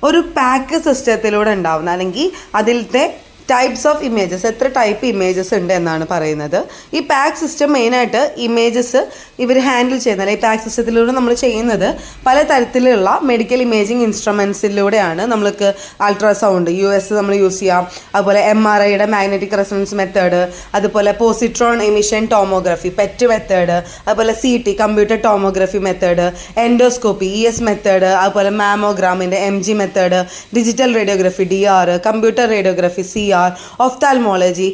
ഒരു പാക്ക് സിസ്റ്റത്തിലൂടെ ഉണ്ടാവുന്ന അല്ലെങ്കിൽ അതിലത്തെ ടൈപ്സ് ഓഫ് ഇമേജസ്, എത്ര ടൈപ്പ് ഇമേജസ് ഉണ്ട് എന്നാണ് പറയുന്നത്. ഈ പാക്ക് സിസ്റ്റം മെയിനായിട്ട് ഇമേജസ് ഇവർ ഹാൻഡിൽ ചെയ്യുന്നത്, ഈ പാക്ക് സിസ്റ്റത്തിലൂടെ നമ്മൾ ചെയ്യുന്നത് പല തരത്തിലുള്ള മെഡിക്കൽ ഇമേജിങ് ഇൻസ്ട്രുമെൻസിലൂടെയാണ്. നമ്മൾക്ക് അൾട്രാസൗണ്ട് US നമ്മൾ യൂസ് ചെയ്യാം, അതുപോലെ MRIയുടെ മാഗ്നറ്റിക് റെസൊണൻസ് മെത്തേഡ്, അതുപോലെ positron emission tomography pet method, അതുപോലെ CT computer tomography method, endoscopy ES method, അതുപോലെ മാമോഗ്രാമിൻ്റെ MG method, digital radiography DR, computer radiography CR, ophthalmology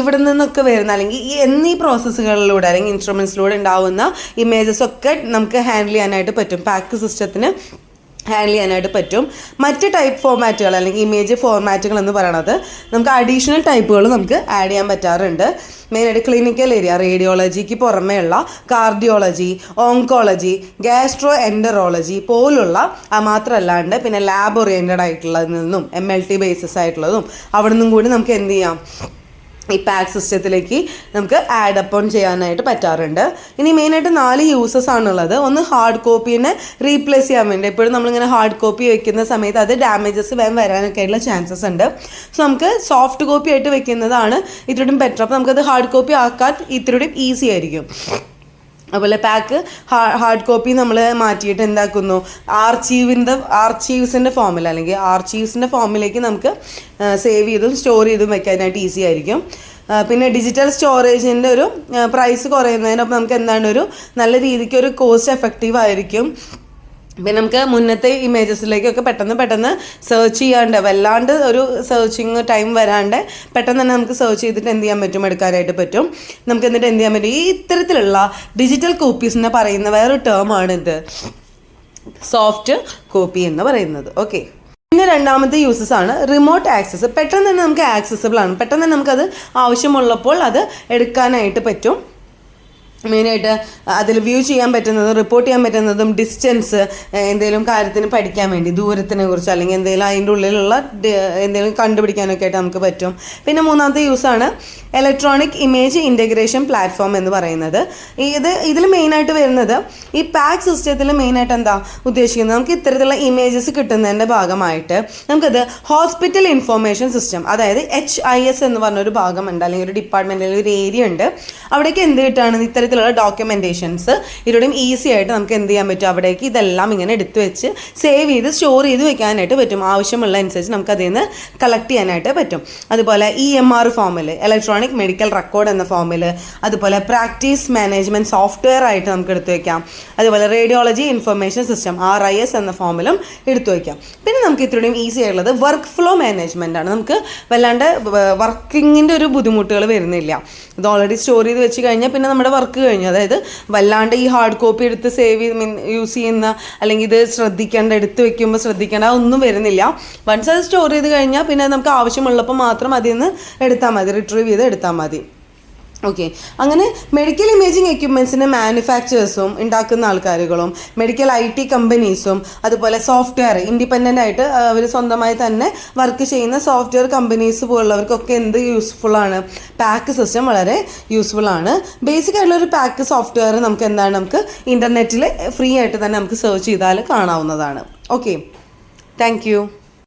ഇവിടെ നിന്നൊക്കെ വരുന്ന അല്ലെങ്കിൽ എന്നീ പ്രോസസ്സുകളിലൂടെ അല്ലെങ്കിൽ ഇൻസ്ട്രുമെൻസിലൂടെ ഉണ്ടാവുന്ന ഇമേജസ് ഒക്കെ നമുക്ക് ഹാൻഡിൽ ചെയ്യാനായിട്ട് പറ്റും, പാക്ക് സിസ്റ്റത്തിന് ഹാൻഡിൽ ചെയ്യാനായിട്ട് പറ്റും. മറ്റ് ടൈപ്പ് ഫോർമാറ്റുകൾ അല്ലെങ്കിൽ ഇമേജ് ഫോർമാറ്റുകൾ എന്ന് പറയുന്നത് നമുക്ക് അഡീഷണൽ ടൈപ്പുകൾ നമുക്ക് ആഡ് ചെയ്യാൻ പറ്റാറുണ്ട്. മെയിനായിട്ട് ക്ലിനിക്കൽ ഏരിയ, റേഡിയോളജിക്ക് പുറമേയുള്ള കാർഡിയോളജി, ഓങ്കോളജി, ഗാസ്ട്രോ എൻഡറോളജി പോലുള്ള മാത്രമല്ലാണ്ട് പിന്നെ ലാബ് ഓറിയൻറ്റഡ് ആയിട്ടുള്ളതിൽ നിന്നും MLT ബേസിസ് ആയിട്ടുള്ളതും അവിടെ നിന്നും കൂടി നമുക്ക് എന്ത് ചെയ്യാം, ഈ പാക്ക് സിസ്റ്റത്തിലേക്ക് നമുക്ക് ആഡ് അപ്പോൺ ചെയ്യാനായിട്ട് പറ്റാറുണ്ട്. ഇനി മെയിനായിട്ട് 4 യൂസസ് ആണുള്ളത്. ഒന്ന് ഹാർഡ് കോപ്പീനെ റീപ്ലേസ് ചെയ്യാൻ വേണ്ടി. എപ്പോഴും നമ്മളിങ്ങനെ ഹാർഡ് കോപ്പി വെക്കുന്ന സമയത്ത് അത് ഡാമേജസ് വേഗം വരാനൊക്കെ ആയിട്ടുള്ള ചാൻസസ് ഉണ്ട്. സോ നമുക്ക് സോഫ്റ്റ് കോപ്പി ആയിട്ട് വെക്കുന്നതാണ് ഇത്തിരിയും ബെറ്റർ. അപ്പോൾ നമുക്കത് ഹാർഡ് കോപ്പി ആക്കാൻ ഇത്തിരിയും ഈസി ആയിരിക്കും. അതുപോലെ പാക്ക് ഹാർഡ് കോപ്പി നമ്മൾ മാറ്റിയിട്ട് എന്താക്കുന്നു, ആർച്ചീവ്സിൻ്റെ ഫോമിൽ അല്ലെങ്കിൽ ആർച്ചീവ്സിൻ്റെ ഫോമിലേക്ക് നമുക്ക് സേവ് ചെയ്തും സ്റ്റോർ ചെയ്തും വെക്കാനായിട്ട് ഈസി ആയിരിക്കും. പിന്നെ ഡിജിറ്റൽ സ്റ്റോറേജിൻ്റെ ഒരു പ്രൈസ് കുറയുന്നതിനൊപ്പം നമുക്ക് എന്താണ് ഒരു നല്ല രീതിക്ക് ഒരു കോസ്റ്റ് എഫക്റ്റീവ് ആയിരിക്കും. പിന്നെ നമുക്ക് മുന്നത്തെ ഇമേജസിലേക്കൊക്കെ പെട്ടെന്ന് സെർച്ച് ചെയ്യാണ്ട് വല്ലാണ്ട് ഒരു സെർച്ചിങ് ടൈം വരാണ്ട് പെട്ടെന്ന് തന്നെ നമുക്ക് സെർച്ച് ചെയ്തിട്ട് എന്ത് ചെയ്യാൻ പറ്റും, എടുക്കാനായിട്ട് പറ്റും. നമുക്ക് എന്നിട്ട് എന്ത് ചെയ്യാൻ പറ്റും, ഈ ഇത്തരത്തിലുള്ള ഡിജിറ്റൽ കോപ്പീസിനെ പറയുന്ന വേറൊരു ടേമാണ് ഇത് സോഫ്റ്റ് കോപ്പി എന്ന് പറയുന്നത്. ഓക്കെ, പിന്നെ രണ്ടാമത്തെ യൂസസ് ആണ് റിമോട്ട് ആക്സസ്. പെട്ടെന്ന് തന്നെ നമുക്ക് ആക്സസിബിൾ ആണ്, പെട്ടെന്ന് തന്നെ നമുക്കത് ആവശ്യമുള്ളപ്പോൾ അത് എടുക്കാനായിട്ട് പറ്റും. മെയിനായിട്ട് അതിൽ വ്യൂ ചെയ്യാൻ പറ്റുന്നതും റിപ്പോർട്ട് ചെയ്യാൻ പറ്റുന്നതും ഡിസ്റ്റൻസ്, എന്തെങ്കിലും കാര്യത്തിന് പഠിക്കാൻ വേണ്ടി ദൂരത്തിനെ കുറിച്ച് അല്ലെങ്കിൽ എന്തെങ്കിലും അതിൻ്റെ ഉള്ളിലുള്ള എന്തെങ്കിലും കണ്ടുപിടിക്കാനൊക്കെ ആയിട്ട് നമുക്ക് പറ്റും. പിന്നെ മൂന്നാമത്തെ യൂസാണ് ഇലക്ട്രോണിക് ഇമേജ് ഇൻ്റഗ്രേഷൻ പ്ലാറ്റ്ഫോം എന്ന് പറയുന്നത്. ഇതിൽ മെയിനായിട്ട് വരുന്നത് ഈ പാക്ക് സിസ്റ്റത്തിൽ മെയിനായിട്ട് എന്താ ഉദ്ദേശിക്കുന്നത്, നമുക്ക് ഇത്തരത്തിലുള്ള ഇമേജസ് കിട്ടുന്നതിൻ്റെ ഭാഗമായിട്ട് നമുക്കത് ഹോസ്പിറ്റൽ ഇൻഫോർമേഷൻ സിസ്റ്റം, അതായത് HIS എന്ന് പറഞ്ഞൊരു ഭാഗമുണ്ട് അല്ലെങ്കിൽ ഒരു ഡിപ്പാർട്ട്മെൻറ്റിൽ ഒരു ഏരിയ ഉണ്ട്. അവിടേക്ക് എന്ത് കിട്ടുകയാണ്, ഇത്തരത്തിലുള്ള ഡോക്യുമെൻറ്റേഷൻസ് ഇതിലൂടെയും ഈസി ആയിട്ട് നമുക്ക് എന്ത് ചെയ്യാൻ പറ്റും, അവിടേക്ക് ഇതെല്ലാം ഇങ്ങനെ എടുത്തു വെച്ച് സേവ് ചെയ്ത് സ്റ്റോർ ചെയ്ത് വെക്കാനായിട്ട് പറ്റും. ആവശ്യമുള്ള അനുസരിച്ച് നമുക്ക് അതിൽ നിന്ന് കളക്ട് ചെയ്യാനായിട്ട് പറ്റും. അതുപോലെ EMR ഫോമിൽ, ഇലക്ട്രോണിക് മെഡിക്കൽ റെക്കോർഡ് എന്ന ഫോമിൽ, അതുപോലെ പ്രാക്ടീസ് മാനേജ്മെൻറ്റ് സോഫ്റ്റ്വെയർ ആയിട്ട് നമുക്ക് എടുത്തു വയ്ക്കാം. അതുപോലെ റേഡിയോളജി ഇൻഫർമേഷൻ സിസ്റ്റം RIS എന്ന ഫോമിലും എടുത്തു വയ്ക്കാം. പിന്നെ നമുക്ക് ഇത്രയും ഈസി ആയിട്ടുള്ളത് വർക്ക് ഫ്ലോ മാനേജ്മെൻ്റ് ആണ്. നമുക്ക് വല്ലാണ്ട് വർക്കിങ്ങിൻ്റെ ഒരു ബുദ്ധിമുട്ടുകൾ വരുന്നില്ല. ഇത് ഓൾറെഡി സ്റ്റോർ ചെയ്ത് വെച്ച് കഴിഞ്ഞാൽ പിന്നെ നമ്മുടെ വർക്ക് കഴിഞ്ഞു. അതായത് വല്ലാണ്ട് ഈ ഹാർഡ് കോപ്പി എടുത്ത് സേവ് ചെയ്ത് യൂസ് ചെയ്യുന്ന അല്ലെങ്കിൽ ഇത് എടുത്ത് വെക്കുമ്പോൾ ശ്രദ്ധിക്കേണ്ട ഒന്നും വരുന്നില്ല. വൺസ് അത് സ്റ്റോർ ചെയ്ത് കഴിഞ്ഞാൽ പിന്നെ നമുക്ക് ആവശ്യമുള്ളപ്പോൾ മാത്രം അതിൽ നിന്ന് എടുത്താൽ മതി, റിട്രീവ് ചെയ്ത് എടുത്താൽ മതി. ഓക്കെ, അങ്ങനെ മെഡിക്കൽ ഇമേജിങ് എക്യുപ്മെൻറ്റ്സിൻ്റെ മാനുഫാക്ചേഴ്സും ഉണ്ടാക്കുന്ന ആൾക്കാരുകളും മെഡിക്കൽ IT കമ്പനീസും അതുപോലെ സോഫ്റ്റ്വെയർ ഇൻഡിപെൻഡൻ്റ് ആയിട്ട് അവർ സ്വന്തമായി തന്നെ വർക്ക് ചെയ്യുന്ന സോഫ്റ്റ്വെയർ കമ്പനീസ് പോലുള്ളവർക്കൊക്കെ എന്ത് യൂസ്ഫുള്ളാണ്, പാക്ക് സിസ്റ്റം വളരെ യൂസ്ഫുള്ളാണ്. ബേസിക് ആയിട്ടുള്ളൊരു പാക്ക് സോഫ്റ്റ്വെയർ നമുക്ക് എന്താണ്, നമുക്ക് ഇൻ്റർനെറ്റിൽ ഫ്രീ ആയിട്ട് തന്നെ നമുക്ക് സെർച്ച് ചെയ്താൽ കാണാവുന്നതാണ്. Okay, thank you.